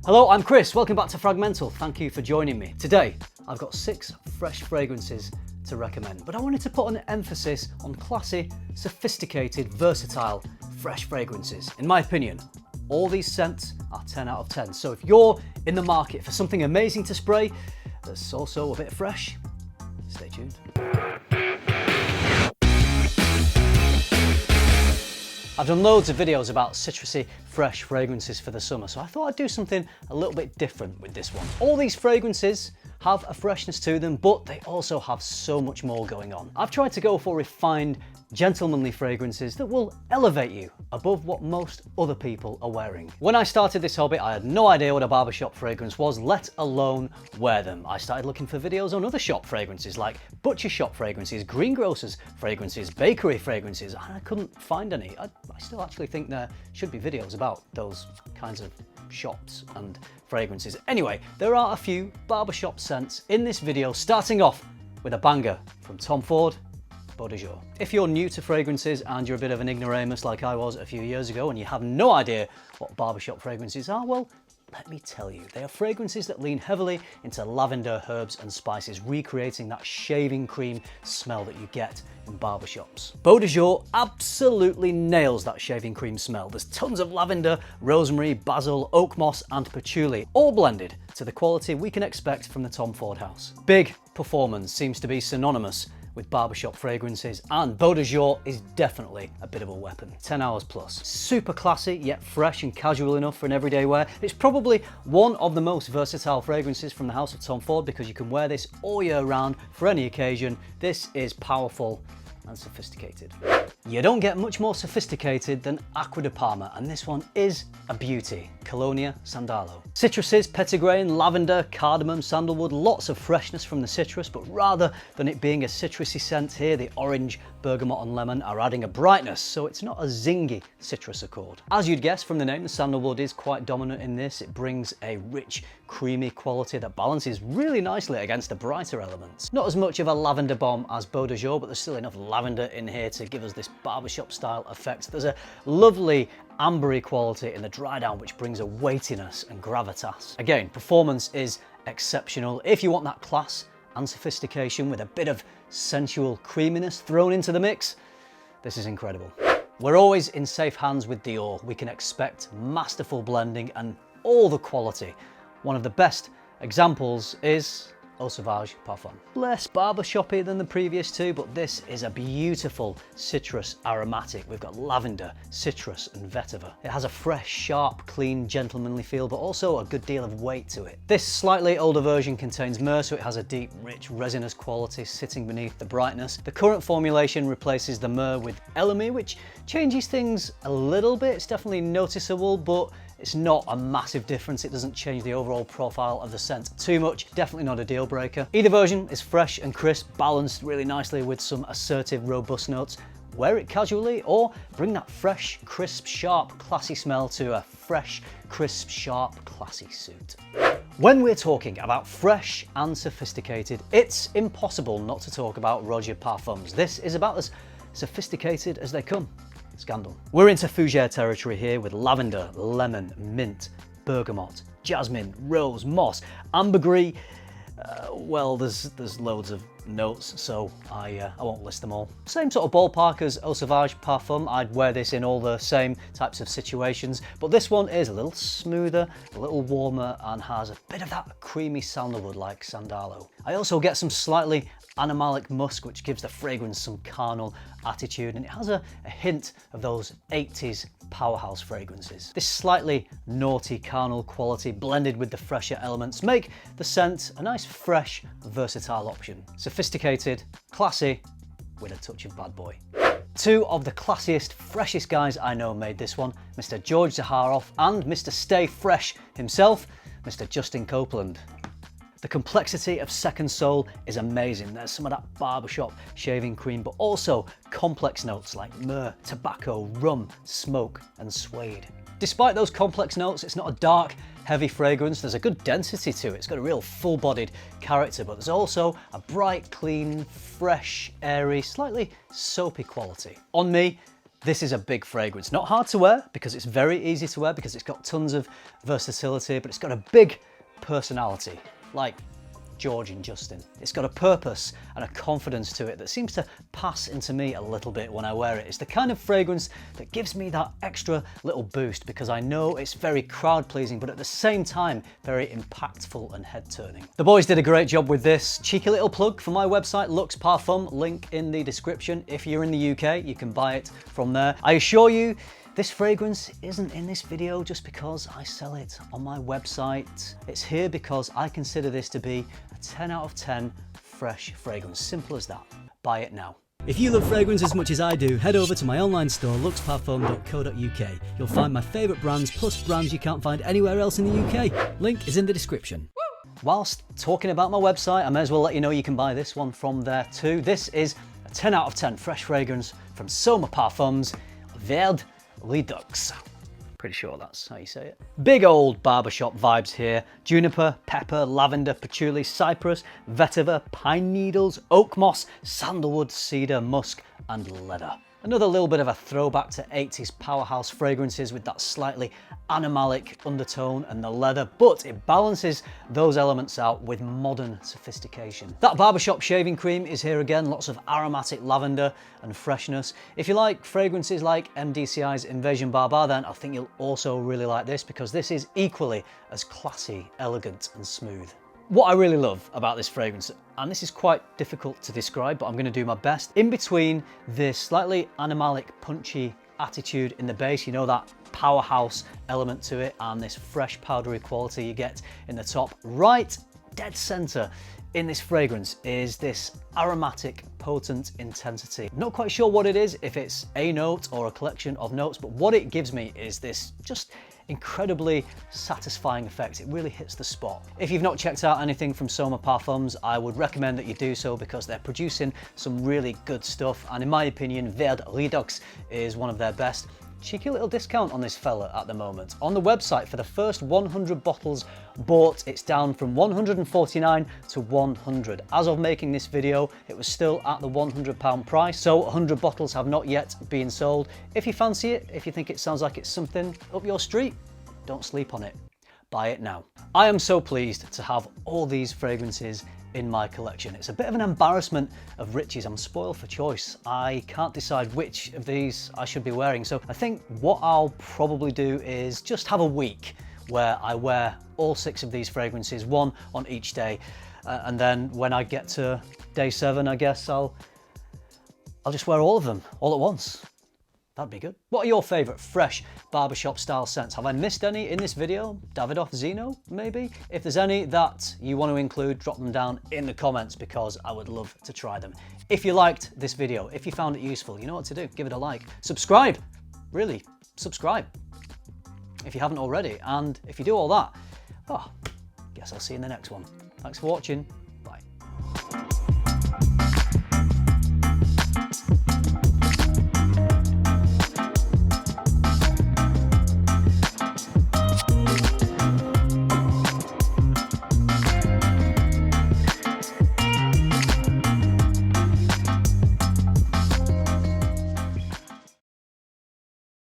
Hello, I'm Chris. Welcome back to FRAG-MENTAL. Thank you for joining me. Today, I've got 6 fresh fragrances to recommend, but I wanted to put an emphasis on classy, sophisticated, versatile, fresh fragrances. In my opinion, all these scents are 10 out of 10. So if you're in the market for something amazing to spray that's also a bit fresh, stay tuned. I've done loads of videos about citrusy, fresh fragrances for the summer, so I thought I'd do something a little bit different with this one. All these fragrances have a freshness to them, but they also have so much more going on. I've tried to go for refined, gentlemanly fragrances that will elevate you above what most other people are wearing. When I started this hobby, I had no idea what a barbershop fragrance was, let alone wear them. I started looking for videos on other shop fragrances like butcher shop fragrances, greengrocers fragrances, bakery fragrances, and I couldn't find any. I still actually think there should be videos about those kinds of shops and fragrances. Anyway, there are a few barbershop scents in this video, starting off with a banger from Tom Ford Bodega. If you're new to fragrances and you're a bit of an ignoramus like I was a few years ago and you have no idea what barbershop fragrances are, well, let me tell you, they are fragrances that lean heavily into lavender, herbs and spices, recreating that shaving cream smell that you get in barbershops. Bodega absolutely nails that shaving cream smell. There's tons of lavender, rosemary, basil, oak moss and patchouli, all blended to the quality we can expect from the Tom Ford house. Big performance seems to be synonymous with barbershop fragrances, and Bodega is definitely a bit of a weapon. 10 hours plus. Super classy, yet fresh and casual enough for an everyday wear. It's probably one of the most versatile fragrances from the house of Tom Ford because you can wear this all year round for any occasion. This is powerful and sophisticated. You don't get much more sophisticated than Acqua di Parma, and this one is a beauty. Cologne Sandalo. Citruses, petitgrain, lavender, cardamom, sandalwood, lots of freshness from the citrus, but rather than it being a citrusy scent here, the orange, bergamot and lemon are adding a brightness, so it's not a zingy citrus accord. As you'd guess from the name, the sandalwood is quite dominant in this. It brings a rich, creamy quality that balances really nicely against the brighter elements. Not as much of a lavender bomb as Bodega, but there's still enough lavender in here to give us this barbershop style effect. There's a lovely ambery quality in the dry down which brings a weightiness and gravitas. Again, performance is exceptional. If you want that class and sophistication with a bit of sensual creaminess thrown into the mix, this is incredible. We're always in safe hands with Dior. We can expect masterful blending and all the quality. One of the best examples is Oudvage parfum. Less barbershoppy than the previous two, but this is a beautiful citrus aromatic. We've got lavender, citrus and vetiver. It has a fresh, sharp, clean, gentlemanly feel, but also a good deal of weight to it. This slightly older version contains myrrh, so it has a deep, rich, resinous quality sitting beneath the brightness. The current formulation replaces the myrrh with elemi, which changes things a little bit. It's definitely noticeable, but it's not a massive difference. It doesn't change the overall profile of the scent too much. Definitely not a deal breaker. Either version is fresh and crisp, balanced really nicely with some assertive, robust notes. Wear it casually or bring that fresh, crisp, sharp, classy smell to a fresh, crisp, sharp, classy suit. When we're talking about fresh and sophisticated, it's impossible not to talk about Roger Parfums. This is about as sophisticated as they come. Scandal. We're into fougere territory here with lavender, lemon, mint, bergamot, jasmine, rose, moss, ambergris. Well, there's loads of notes, so I won't list them all. Same sort of ballpark as Oudvage parfum. I'd wear this in all the same types of situations, but this one is a little smoother, a little warmer, and has a bit of that creamy sandalwood like Sandalo. I also get some slightly animalic musk, which gives the fragrance some carnal attitude, and it has a hint of those 80s powerhouse fragrances. This slightly naughty carnal quality blended with the fresher elements make the scent a nice, fresh, versatile option. Sophisticated, classy, with a touch of bad boy. Two of the classiest, freshest guys I know made this one, Mr. George Zaharoff and Mr. Stay Fresh himself, Mr. Justin Copeland. The complexity of Second Soul is amazing. There's some of that barbershop shaving cream, but also complex notes like myrrh, tobacco, rum, smoke, and suede. Despite those complex notes, it's not a dark, heavy fragrance. There's a good density to it. It's got a real full-bodied character, but there's also a bright, clean, fresh, airy, slightly soapy quality. On me, This is a big fragrance, not hard to wear because it's very easy to wear because it's got tons of versatility, but it's got a big personality, like George and Justin. It's got a purpose and a confidence to it that seems to pass into me a little bit when I wear it. It's the kind of fragrance that gives me that extra little boost because I know it's very crowd pleasing, but at the same time, very impactful and head turning. The boys did a great job with this. Cheeky little plug for my website, Luxe Parfum, link in the description. If you're in the UK, you can buy it from there. I assure you, this fragrance isn't in this video just because I sell it on my website. It's here because I consider this to be a 10 out of 10 fresh fragrance. Simple as that. Buy it now. If you love fragrance as much as I do, head over to my online store, luxeparfum.co.uk. You'll find my favourite brands, plus brands you can't find anywhere else in the UK. Link is in the description. Whilst talking about my website, I may as well let you know you can buy this one from there too. This is a 10 out of 10 fresh fragrance from Soma Parfums, Redux. Pretty sure that's how you say it. Big old barbershop vibes here. Juniper, pepper, lavender, patchouli, cypress, vetiver, pine needles, oak moss, sandalwood, cedar, musk, and leather. Another little bit of a throwback to 80s powerhouse fragrances with that slightly animalic undertone and the leather, but it balances those elements out with modern sophistication. That barbershop shaving cream is here again, lots of aromatic lavender and freshness. If you like fragrances like MDCI's Invasion Barbar, then I think you'll also really like this because this is equally as classy, elegant, and smooth. What I really love about this fragrance, and this is quite difficult to describe, but I'm going to do my best, in between this slightly animalic, punchy attitude in the base, you know, that powerhouse element to it, and this fresh powdery quality you get in the top, right dead center in this fragrance is this aromatic, potent intensity. Not quite sure what it is, if it's a note or a collection of notes, but what it gives me is this just incredibly satisfying effect. It really hits the spot. If you've not checked out anything from Soma Parfums, I would recommend that you do so because they're producing some really good stuff, and in my opinion, Redux is one of their best. Cheeky little discount on this fella at the moment. On the website, for the first 100 bottles bought, it's down from 149 to 100. As of making this video, it was still at the £100 price, so 100 bottles have not yet been sold. If you fancy it, if you think it sounds like it's something up your street, don't sleep on it. Buy it now. I am so pleased to have all these fragrances in my collection. It's a bit of an embarrassment of riches. I'm spoiled for choice. I can't decide which of these I should be wearing. So I think what I'll probably do is just have a week where I wear all 6 of these fragrances, one on each day. And then when I get to day 7, I guess I'll just wear all of them all at once. That'd be good. What are your favourite fresh barbershop style scents? Have I missed any in this video? Davidoff Zeno, maybe? If there's any that you want to include, drop them down in the comments because I would love to try them. If you liked this video, if you found it useful, you know what to do. Give it a like. Subscribe. Really, subscribe. If you haven't already. And if you do all that, guess I'll see you in the next one. Thanks for watching.